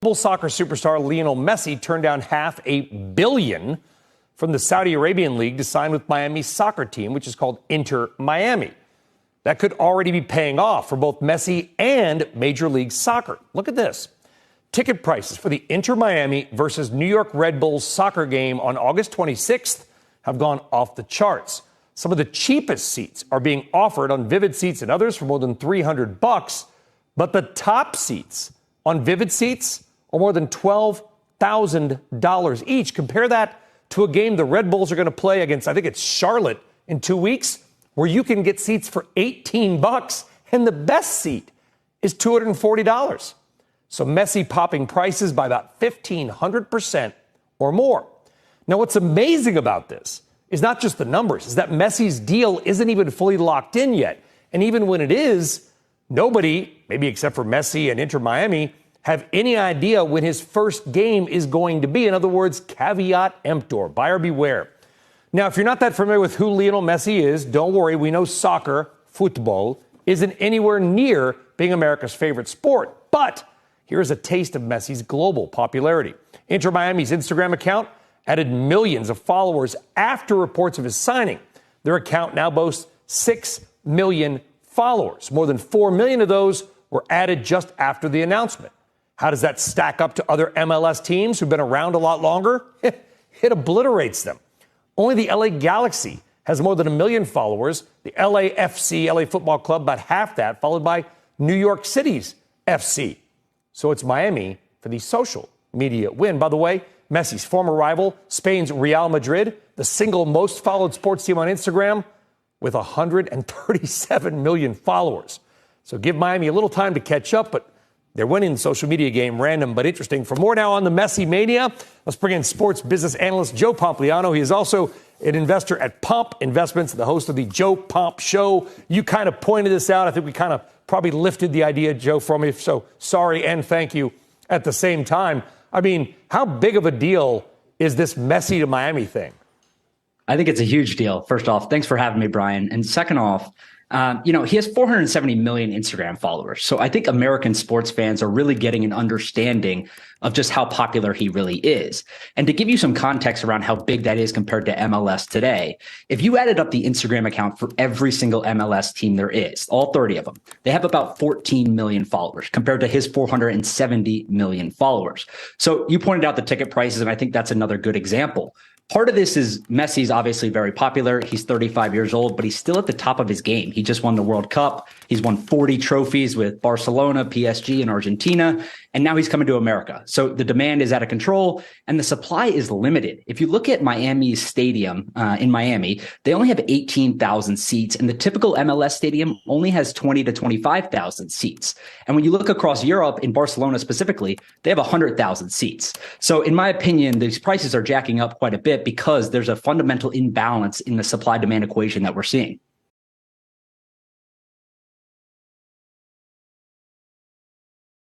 Global soccer superstar Lionel Messi turned down $500 million from the Saudi Arabian League to sign with Miami's soccer team, which is called Inter Miami. That could already be paying off for both Messi and Major League Soccer. Look at this. Ticket prices for the Inter Miami versus New York Red Bulls soccer game on August 26th have gone off the charts. Some of the cheapest seats are being offered on Vivid Seats and others for more than $300, but the top seats on Vivid Seats are more than $12,000 each. Compare that to a game the Red Bulls are going to play against, I think it's Charlotte, in 2 weeks, where you can get seats for $18, and the best seat is $240. So Messi popping prices by about 1,500% or more. Now, what's amazing about this is not just the numbers, is that Messi's deal isn't even fully locked in yet. And even when it is, nobody, maybe except for Messi and Inter Miami, have any idea when his first game is going to be. In other words, caveat emptor, buyer beware. Now, if you're not that familiar with who Lionel Messi is, don't worry. We know soccer, football, isn't anywhere near being America's favorite sport. But here's a taste of Messi's global popularity. Inter Miami's Instagram account added millions of followers after reports of his signing. Their account now boasts 6 million followers. More than 4 million of those were added just after the announcement. How does that stack up to other MLS teams who've been around a lot longer? It obliterates them. Only the LA Galaxy has more than 1 million followers. The LAFC, LA Football Club, about half that, followed by New York City's FC. So it's Miami for the social media win. By the way, Messi's former rival, Spain's Real Madrid, the single most followed sports team on Instagram, with 137 million followers. So give Miami a little time to catch up, but they're winning the social media game, random but interesting. For more now on the Messi mania, let's bring in sports business analyst Joe Pompliano. He is also an investor at Pomp Investments, the host of the Joe Pomp Show. You kind of pointed this out. I think we kind of probably lifted the idea, Joe, from me. So sorry and thank you at the same time. I mean, how big of a deal is this Messi to Miami thing? I think it's a huge deal. First off, thanks for having me, Brian. And second off, he has 470 million Instagram followers. So I think American sports fans are really getting an understanding of just how popular he really is. And to give you some context around how big that is compared to MLS today, if you added up the Instagram account for every single MLS team there is, all 30 of them, they have about 14 million followers compared to his 470 million followers. So you pointed out the ticket prices, and I think that's another good example. Part of this is Messi's obviously very popular. He's 35 years old, but he's still at the top of his game. He just won the World Cup. He's won 40 trophies with Barcelona, PSG, and Argentina. And now he's coming to America. So the demand is out of control and the supply is limited. If you look at Miami's stadium in Miami, they only have 18,000 seats, and the typical MLS stadium only has 20 to 25,000 seats. And when you look across Europe, in Barcelona specifically, they have 100,000 seats. So in my opinion, these prices are jacking up quite a bit because there's a fundamental imbalance in the supply-demand equation that we're seeing.